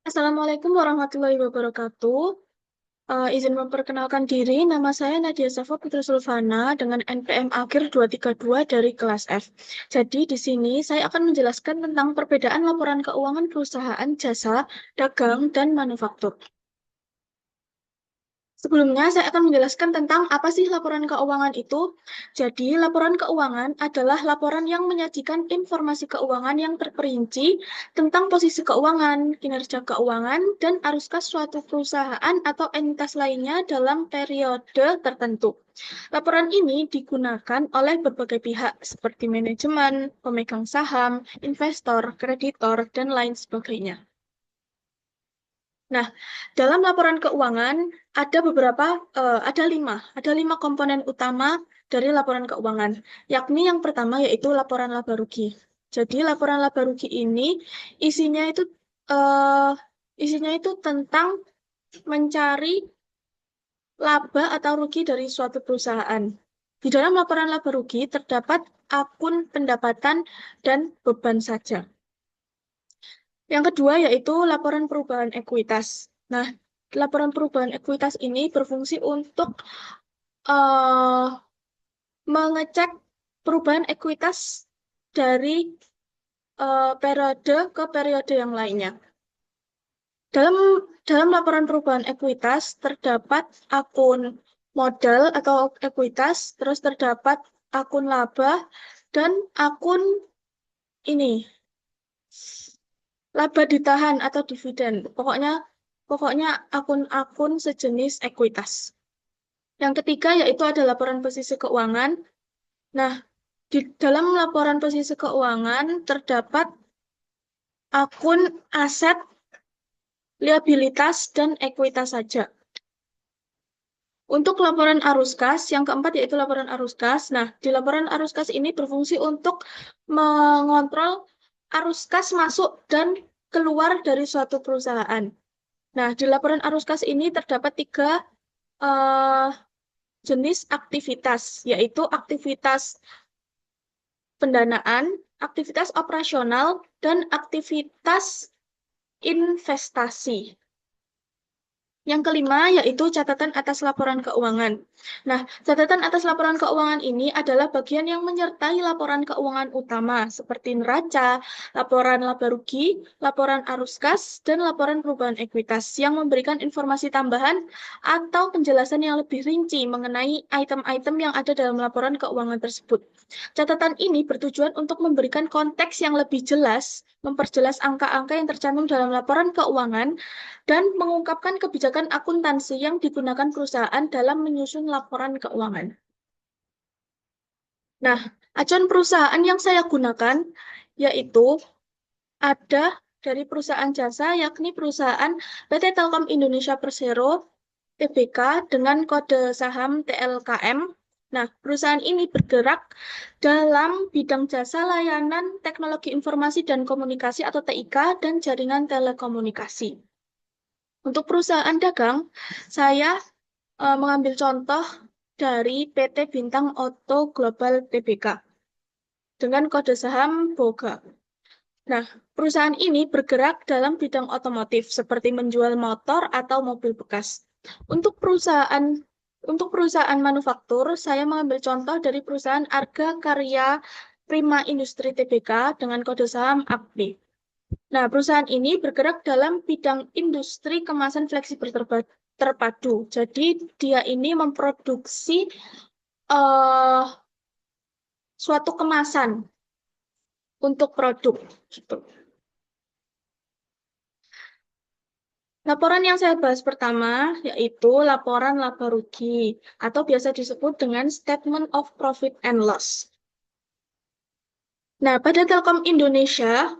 Assalamualaikum warahmatullahi wabarakatuh. Izin memperkenalkan diri, nama saya Nadia Safa Putri Sulfana dengan NPM akhir 232 dari kelas F. Jadi di sini saya akan menjelaskan tentang perbedaan laporan keuangan perusahaan jasa, dagang, dan manufaktur. Sebelumnya, saya akan menjelaskan tentang apa sih laporan keuangan itu. Jadi, laporan keuangan adalah laporan yang menyajikan informasi keuangan yang terperinci tentang posisi keuangan, kinerja keuangan, dan arus kas suatu perusahaan atau entitas lainnya dalam periode tertentu. Laporan ini digunakan oleh berbagai pihak seperti manajemen, pemegang saham, investor, kreditor, dan lain sebagainya. Nah, dalam laporan keuangan ada lima komponen utama dari laporan keuangan, yakni yang pertama yaitu laporan laba rugi. Jadi laporan laba rugi ini isinya itu eh, isinya itu tentang mencari laba atau rugi dari suatu perusahaan. Di dalam laporan laba rugi terdapat akun pendapatan dan beban saja. Yang kedua yaitu laporan perubahan ekuitas. Nah, laporan perubahan ekuitas ini berfungsi untuk eh, mengecek perubahan ekuitas dari periode ke periode yang lainnya. Dalam dalam laporan perubahan ekuitas terdapat akun modal atau ekuitas, terus terdapat akun laba dan akun ini laba ditahan atau dividen. Pokoknya akun-akun sejenis ekuitas. Yang ketiga yaitu ada laporan posisi keuangan. Nah, di dalam laporan posisi keuangan terdapat akun aset, liabilitas, dan ekuitas saja. Untuk laporan arus kas, yang keempat yaitu laporan arus kas. Nah, di laporan arus kas ini berfungsi untuk mengontrol arus kas masuk dan keluar dari suatu perusahaan. Nah, di laporan arus kas ini terdapat tiga eh, jenis aktivitas, yaitu aktivitas pendanaan, aktivitas operasional, dan aktivitas investasi. Yang kelima yaitu catatan atas laporan keuangan. Nah, catatan atas laporan keuangan ini adalah bagian yang menyertai laporan keuangan utama seperti neraca, laporan laba rugi, laporan arus kas, dan laporan perubahan ekuitas yang memberikan informasi tambahan atau penjelasan yang lebih rinci mengenai item-item yang ada dalam laporan keuangan tersebut. Catatan ini bertujuan untuk memberikan konteks yang lebih jelas, memperjelas angka-angka yang tercantum dalam laporan keuangan, dan mengungkapkan kebijakan akuntansi yang digunakan perusahaan dalam menyusun laporan keuangan. Nah, acuan perusahaan yang saya gunakan yaitu ada dari perusahaan jasa, yakni perusahaan PT Telkom Indonesia Persero Tbk dengan kode saham TLKM. Nah, perusahaan ini bergerak dalam bidang jasa layanan teknologi informasi dan komunikasi atau TIK dan jaringan telekomunikasi. Untuk perusahaan dagang, saya mengambil contoh dari PT Bintang Auto Global Tbk dengan kode saham BOGA. Nah, perusahaan ini bergerak dalam bidang otomotif seperti menjual motor atau mobil bekas. Untuk perusahaan manufaktur, saya mengambil contoh dari perusahaan Arga Karya Prima Industri Tbk dengan kode saham AKB. Nah, perusahaan ini bergerak dalam bidang industri kemasan fleksibel terpadu. Jadi, dia ini memproduksi uh, suatu kemasan untuk produk. Gitu. Laporan yang saya bahas pertama yaitu laporan laba rugi atau biasa disebut dengan Statement of Profit and Loss. Nah, pada Telkom Indonesia,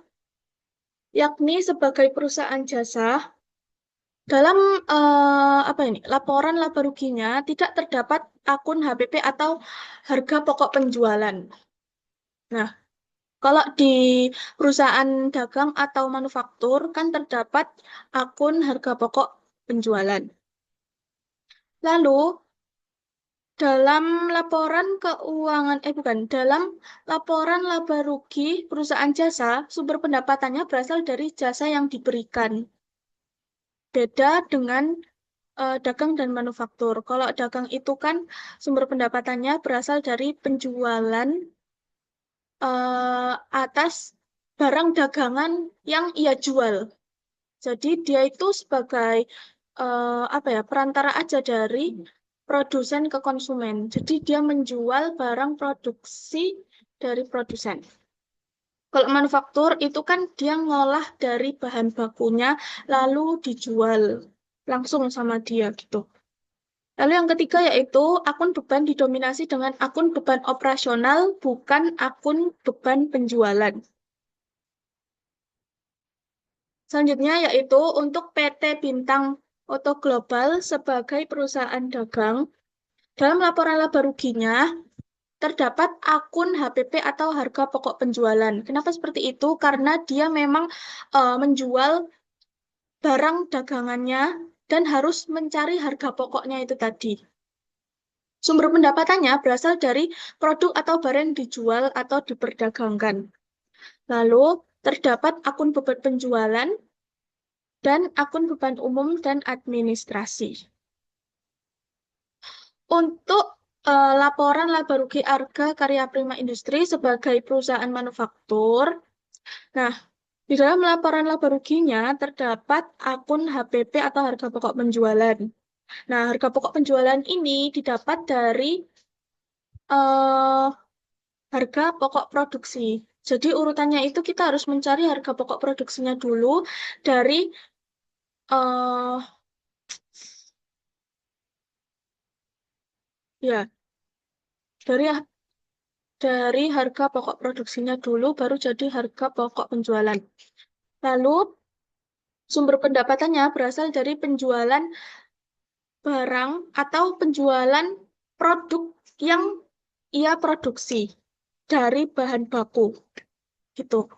yakni sebagai perusahaan jasa, dalam laporan laba ruginya tidak terdapat akun HPP atau harga pokok penjualan. Nah, kalau di perusahaan dagang atau manufaktur kan terdapat akun harga pokok penjualan. Lalu dalam dalam laporan laba rugi perusahaan jasa, sumber pendapatannya berasal dari jasa yang diberikan. Beda dengan dagang dan manufaktur. Kalau dagang itu kan sumber pendapatannya berasal dari penjualan atas barang dagangan yang ia jual. Jadi dia itu sebagai apa ya, perantara aja dari produsen ke konsumen. Jadi dia menjual barang produksi dari produsen. Kalau manufaktur itu kan dia ngolah dari bahan bakunya lalu dijual langsung sama dia gitu. Lalu yang ketiga yaitu akun beban didominasi dengan akun beban operasional, bukan akun beban penjualan. Selanjutnya yaitu untuk PT Bintang Oto Global sebagai perusahaan dagang, dalam laporan laba ruginya terdapat akun HPP atau harga pokok penjualan. Kenapa seperti itu? Karena dia memang menjual barang dagangannya dan harus mencari harga pokoknya itu tadi. Sumber pendapatannya berasal dari produk atau barang yang dijual atau diperdagangkan. Lalu, terdapat akun beban penjualan dan akun beban umum dan administrasi. Untuk laporan laba rugi Arga Karya Prima Industri sebagai perusahaan manufaktur, nah, di dalam laporan laba ruginya terdapat akun HPP atau harga pokok penjualan. Nah, harga pokok penjualan ini didapat dari eh, harga pokok produksi. Jadi urutannya itu kita harus mencari harga pokok produksinya dulu dari eh ya dari dari harga pokok produksinya dulu baru jadi harga pokok penjualan. Lalu sumber pendapatannya berasal dari penjualan barang atau penjualan produk yang ia produksi dari bahan baku gitu.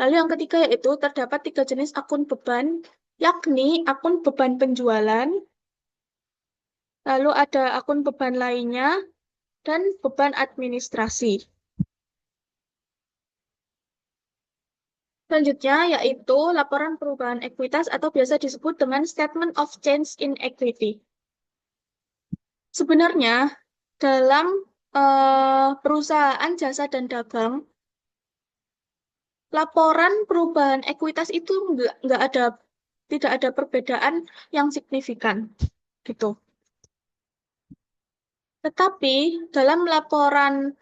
Lalu yang ketiga yaitu terdapat tiga jenis akun beban, yakni akun beban penjualan, lalu ada akun beban lainnya, dan beban administrasi. Selanjutnya yaitu laporan perubahan ekuitas atau biasa disebut dengan Statement of Change in Equity. Sebenarnya dalam perusahaan jasa dan dagang, laporan perubahan ekuitas itu nggak ada, tidak ada perbedaan yang signifikan gitu. Tetapi dalam laporan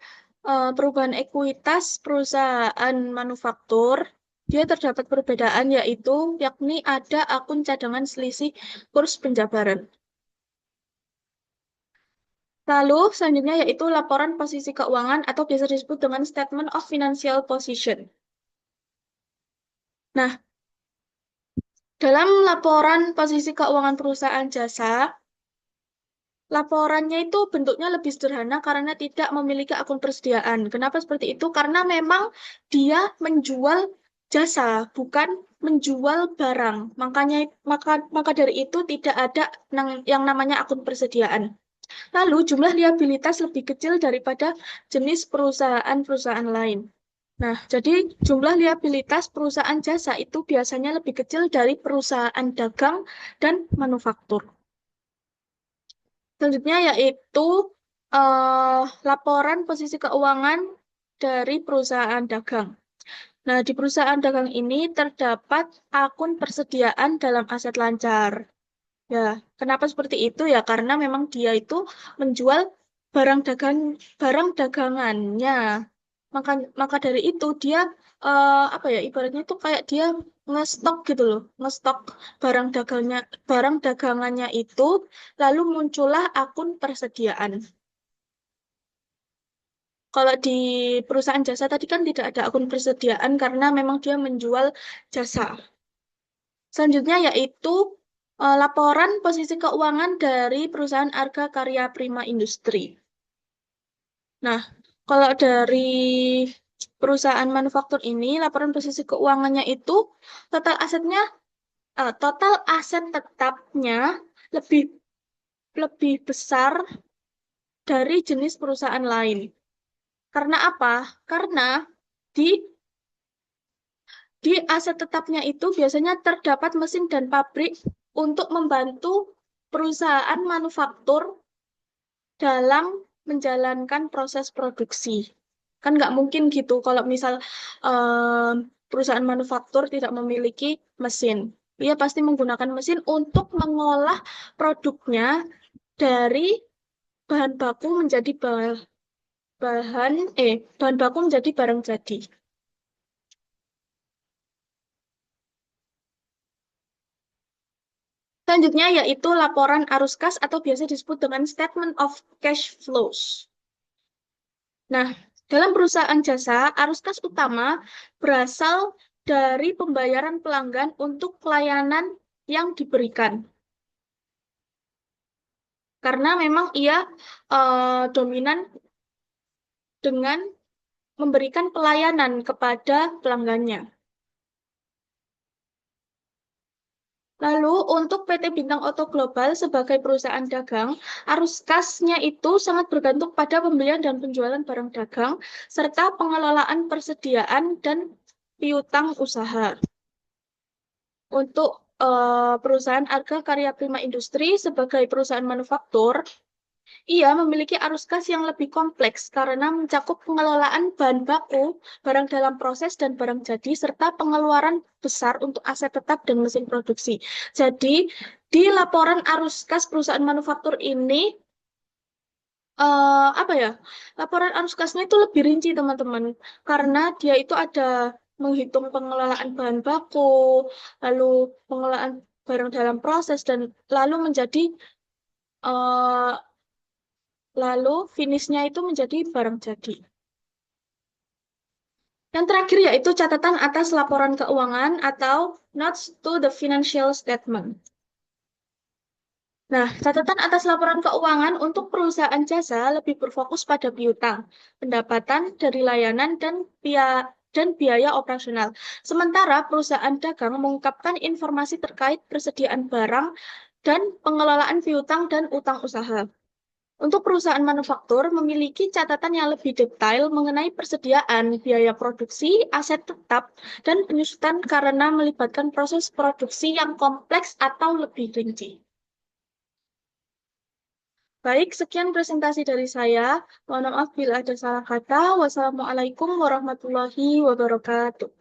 perubahan ekuitas perusahaan manufaktur, dia terdapat perbedaan yaitu yakni ada akun cadangan selisih kurs penjabaran. Lalu selanjutnya yaitu laporan posisi keuangan atau biasa disebut dengan Statement of Financial Position. Nah, dalam laporan posisi keuangan perusahaan jasa, laporannya itu bentuknya lebih sederhana karena tidak memiliki akun persediaan. Kenapa seperti itu? Karena memang dia menjual jasa, bukan menjual barang. Maka dari itu tidak ada yang namanya akun persediaan. Lalu jumlah liabilitas lebih kecil daripada jenis perusahaan-perusahaan lain. Nah, jadi jumlah liabilitas perusahaan jasa itu biasanya lebih kecil dari perusahaan dagang dan manufaktur. Selanjutnya yaitu laporan posisi keuangan dari perusahaan dagang. Nah, di perusahaan dagang ini terdapat akun persediaan dalam aset lancar. Ya, kenapa seperti itu ya? Karena memang dia itu menjual barang dagang barang dagangannya. Maka maka dari itu dia apa ya? Ibaratnya itu kayak dia ngestok gitu loh, ngestok barang dagangnya barang dagangannya itu, lalu muncullah akun persediaan. Kalau di perusahaan jasa tadi kan tidak ada akun persediaan karena memang dia menjual jasa. Selanjutnya yaitu laporan posisi keuangan dari perusahaan Arga Karya Prima Industri. Nah, kalau dari perusahaan manufaktur ini, laporan posisi keuangannya itu total asetnya, total aset tetapnya lebih lebih besar dari jenis perusahaan lain. Karena apa? Karena di di aset tetapnya itu biasanya terdapat mesin dan pabrik untuk membantu perusahaan manufaktur dalam menjalankan proses produksi. Kan nggak mungkin gitu kalau misal perusahaan manufaktur tidak memiliki mesin. Ia pasti menggunakan mesin untuk mengolah produknya dari bahan baku menjadi bahan bahan baku menjadi barang jadi. Selanjutnya yaitu laporan arus kas atau biasa disebut dengan statement of cash flows. Nah, dalam perusahaan jasa, arus kas utama berasal dari pembayaran pelanggan untuk pelayanan yang diberikan. Karena memang ia dominan dengan memberikan pelayanan kepada pelanggannya. Lalu untuk PT Bintang Auto Global sebagai perusahaan dagang, arus kasnya itu sangat bergantung pada pembelian dan penjualan barang dagang, serta pengelolaan persediaan dan piutang usaha. Untuk perusahaan Arga Karya Prima Industri sebagai perusahaan manufaktur, ia memiliki arus kas yang lebih kompleks karena mencakup pengelolaan bahan baku, barang dalam proses, dan barang jadi, serta pengeluaran besar untuk aset tetap dan mesin produksi. Jadi, di laporan arus kas perusahaan manufaktur ini, apa ya, laporan arus kasnya itu lebih rinci, teman-teman, karena dia itu ada menghitung pengelolaan bahan baku, lalu pengelolaan barang dalam proses, dan lalu menjadi eh, lalu finishnya itu menjadi barang jadi. Yang terakhir yaitu catatan atas laporan keuangan atau notes to the financial statement. Nah, catatan atas laporan keuangan untuk perusahaan jasa lebih berfokus pada piutang, pendapatan dari layanan dan biaya operasional. Sementara perusahaan dagang mengungkapkan informasi terkait persediaan barang dan pengelolaan piutang dan utang usaha. Untuk perusahaan manufaktur memiliki catatan yang lebih detail mengenai persediaan, biaya produksi, aset tetap, dan penyusutan karena melibatkan proses produksi yang kompleks atau lebih rinci. Baik, sekian presentasi dari saya. Mohon maaf bila ada salah kata. Wassalamualaikum warahmatullahi wabarakatuh.